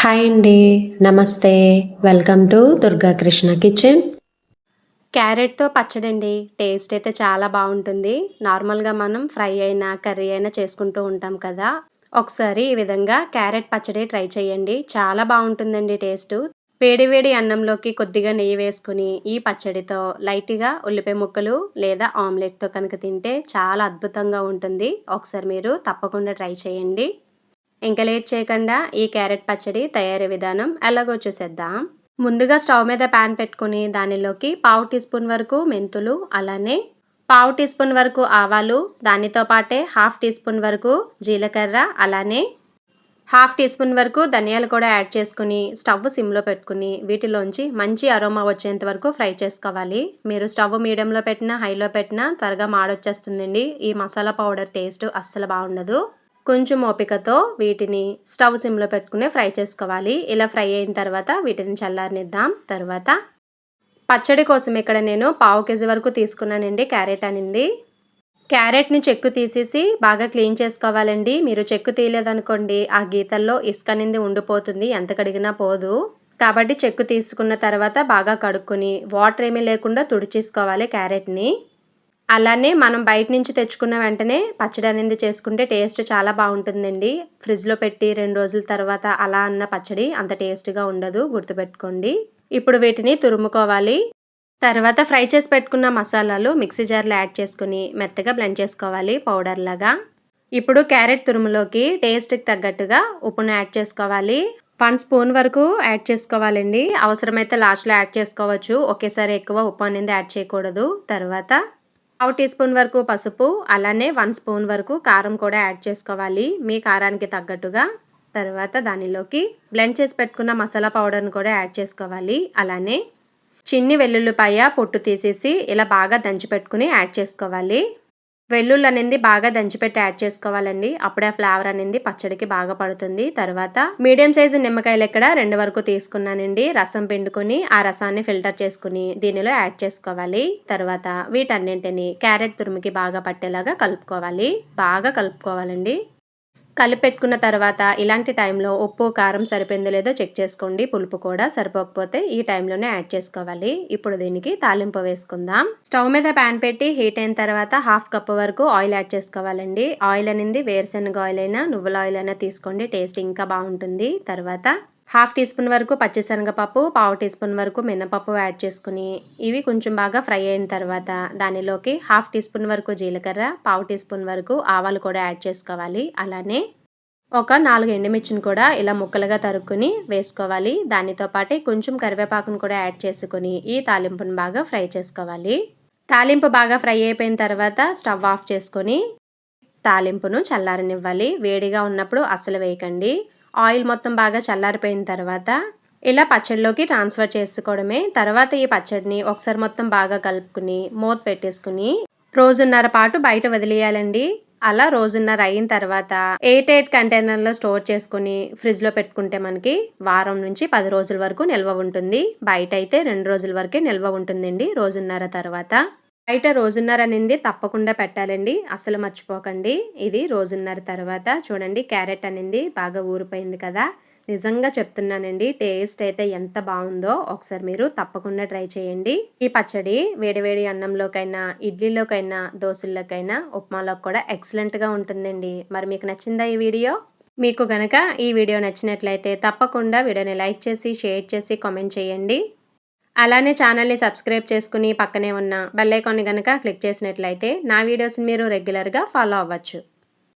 Hi అండి. నమస్తే. Welcome to Durga Krishna kitchen. క్యారెట్‌తో పచ్చడండి. టేస్ట్ అయితే చాలా బావుంటుంది. నార్మల్‌గా మనం ఫ్రై అయినా, కర్రీ అయినా చేసుకుంటూ ఉంటాం కదా! ఒకసారి ఈ విధంగా క్యారెట్ పచ్చడి ట్రై చేయండి. చాలా బావుంటుందండి టేస్టు. వేడి వేడి అన్నంలోకి కొద్దిగా నెయ్యి వేసుకొని, ఈ పచ్చడితో లైట్‌గా ఉల్లిపాయ ముక్కలు లేదా ఆమ్లెట్‌తో కనుక తింటే చాలా అద్భుతంగా ఉంటుంది. ఒకసారి మీరు తప్పకుండా ట్రై చేయండి. ఇంక లేట్ చేయకుండా ఈ క్యారెట్ పచ్చడి తయారీ విధానం ఎలాగో చూసేద్దాం. ముందుగా స్టవ్ మీద పాన్ పెట్టుకొని దానిలోకి పావు టీ స్పూన్ వరకు మెంతులు, అలానే పావు టీ స్పూన్ వరకు ఆవాలు, దానితో పాటే హాఫ్ టీ స్పూన్ వరకు జీలకర్ర, అలానే హాఫ్ టీ స్పూన్ వరకు ధనియాలు కూడా యాడ్ చేసుకుని స్టవ్ సిమ్లో పెట్టుకుని వీటిలోంచి మంచి అరోమా వచ్చేంత వరకు ఫ్రై చేసుకోవాలి. మీరు స్టవ్ మీడియంలో పెట్టినా, హైలో పెట్టినా త్వరగా మాడొచ్చేస్తుందండి. ఈ మసాలా పౌడర్ టేస్ట్ అస్సలు బాగుండదు. కొంచెం ఓపికతో వీటిని స్టవ్ సిమ్లో పెట్టుకుని ఫ్రై చేసుకోవాలి. ఇలా ఫ్రై అయిన తర్వాత వీటిని చల్లారనిద్దాం. తర్వాత పచ్చడి కోసం ఇక్కడ నేను పావు కేజీ వరకు తీసుకున్నానండి క్యారెట్ అనింది. క్యారెట్‌ని చెక్కు తీసేసి బాగా క్లీన్ చేసుకోవాలండి. మీరు చెక్కు తీయలేదనుకోండి ఆ గీతల్లో ఇసుక అనేది ఉండిపోతుంది. ఎంత కడిగినా పోదు. కాబట్టి చెక్కు తీసుకున్న తర్వాత బాగా కడుక్కొని వాటర్ ఏమీ లేకుండా తుడిచేసుకోవాలి క్యారెట్‌ని. అలానే మనం బయట నుంచి తెచ్చుకున్న వెంటనే పచ్చడి అనేది చేసుకుంటే టేస్ట్ చాలా బావుంటుందండి. ఫ్రిడ్జ్‌లో పెట్టి 2 రోజుల తర్వాత అలా అన్న పచ్చడి అంత టేస్ట్‌గా ఉండదు, గుర్తుపెట్టుకోండి. ఇప్పుడు వీటిని తురుముకోవాలి. తర్వాత ఫ్రై చేసి పెట్టుకున్న మసాలాలు మిక్సీ జార్‌లో యాడ్ చేసుకొని మెత్తగా బ్లెండ్ చేసుకోవాలి పౌడర్‌లాగా. ఇప్పుడు క్యారెట్ తురుములోకి టేస్ట్‌కి తగ్గట్టుగా ఉప్పును యాడ్ చేసుకోవాలి. 1 స్పూన్ వరకు యాడ్ చేసుకోవాలండి. అవసరమైతే లాస్ట్‌లో యాడ్ చేసుకోవచ్చు. ఒకేసారి ఎక్కువ ఉప్పు అనేది యాడ్ చేయకూడదు. తర్వాత పావు టీ స్పూన్ వరకు పసుపు, అలానే 1 స్పూన్ వరకు కారం కూడా యాడ్ చేసుకోవాలి. మీ కారానికి తగ్గట్టుగా. తర్వాత దానిలోకి బ్లెండ్ చేసి పెట్టుకున్న మసాలా పౌడర్‌ని కూడా యాడ్ చేసుకోవాలి. అలానే చిన్ని వెల్లుల్లిపాయ పొట్టు తీసేసి ఇలా బాగా దంచి పెట్టుకుని యాడ్ చేసుకోవాలి. వెల్లుల్లి అనేది బాగా దంచిపెట్టి యాడ్ చేసుకోవాలండి. అప్పుడే ఆ ఫ్లేవర్ అనేది పచ్చడికి బాగా పడుతుంది. తర్వాత మీడియం సైజు నిమ్మకాయలు ఇక్కడ 2 వరకు తీసుకున్నానండి. రసం పిండుకొని ఆ రసాన్ని ఫిల్టర్ చేసుకుని దీనిలో యాడ్ చేసుకోవాలి. తర్వాత వీటన్నింటిని క్యారెట్ తురుముకి బాగా పట్టేలాగా కలుపుకోవాలి. బాగా కలుపుకోవాలండి. కలిపెట్టుకున్న తర్వాత ఇలాంటి టైంలో ఉప్పు, కారం సరిపోయిందో లేదో చెక్ చేసుకోండి. పులుపు కూడా సరిపోకపోతే ఈ టైంలోనే యాడ్ చేసుకోవాలి. ఇప్పుడు దీనికి తాలింపు వేసుకుందాం. స్టవ్ మీద పాన్ పెట్టి హీట్ అయిన తర్వాత హాఫ్ కప్ వరకు ఆయిల్ యాడ్ చేసుకోవాలండి. ఆయిల్ అనేది వేరుశనగ ఆయిల్ అయినా, నువ్వుల ఆయిల్ అయినా తీసుకోండి. టేస్ట్ ఇంకా బాగుంటుంది. తర్వాత హాఫ్ టీ స్పూన్ వరకు పచ్చిశనగపప్పు, పావు టీ స్పూన్ వరకు మినపప్పు యాడ్ చేసుకుని ఇవి కొంచెం బాగా ఫ్రై అయిన తర్వాత దానిలోకి హాఫ్ టీ స్పూన్ వరకు జీలకర్ర, పావు టీ స్పూన్ వరకు ఆవాలు కూడా యాడ్ చేసుకోవాలి. అలానే ఒక 4 ఎండుమిర్చిని కూడా ఇలా ముక్కలుగా తరుక్కుని వేసుకోవాలి. దానితో పాటే కొంచెం కరివేపాకును కూడా యాడ్ చేసుకొని ఈ తాలింపును బాగా ఫ్రై చేసుకోవాలి. తాలింపు బాగా ఫ్రై అయిపోయిన తర్వాత స్టవ్ ఆఫ్ చేసుకొని తాలింపును చల్లారనివ్వాలి. వేడిగా ఉన్నప్పుడు అస్సలు వేయకండి. ఆయిల్ మొత్తం బాగా చల్లారిపోయిన తర్వాత ఇలా పచ్చడిలోకి ట్రాన్స్ఫర్ చేసుకోవడమే. తర్వాత ఈ పచ్చడిని ఒకసారి మొత్తం బాగా కలుపుకుని మూత పెట్టేసుకుని రోజున్నర పాటు బయట వదిలేయాలండి. అలా రోజున్నర అయిన తర్వాత ఎయిర్ టైట్ కంటైనర్‌లో స్టోర్ చేసుకొని ఫ్రిడ్జ్‌లో పెట్టుకుంటే మనకి వారం నుంచి 10 రోజుల వరకు నిల్వ ఉంటుంది. బయటైతే 2 రోజుల వరకే నిల్వ ఉంటుందండి రోజున్నర తర్వాత. బయట రోజున్నర అనేది తప్పకుండా పెట్టాలండి. అస్సలు మర్చిపోకండి. ఇది రోజున్నర తర్వాత చూడండి క్యారెట్ అనేది బాగా ఊరిపోయింది కదా! నిజంగా చెప్తున్నానండి. టేస్ట్ అయితే ఎంత బావుందో ఒకసారి మీరు తప్పకుండా ట్రై చేయండి. ఈ పచ్చడి వేడి వేడి అన్నంలోకైనా, ఇడ్లీలోకైనా, దోసల్లోకైనా, ఉప్మాలోకి కూడా ఎక్సలెంట్‌గా ఉంటుందండి. మరి మీకు నచ్చిందా ఈ వీడియో? మీకు గనక ఈ వీడియో నచ్చినట్లయితే తప్పకుండా వీడియోని లైక్ చేసి, షేర్ చేసి, కామెంట్ చేయండి. అలానే ఛానల్‌ని సబ్స్క్రైబ్ చేసుకుని పక్కనే ఉన్న బెల్ ఐకాన్‌ని గనక క్లిక్ చేసినట్లయితే నా వీడియోస్‌ని మీరు రెగ్యులర్‌గా ఫాలో అవ్వచ్చు.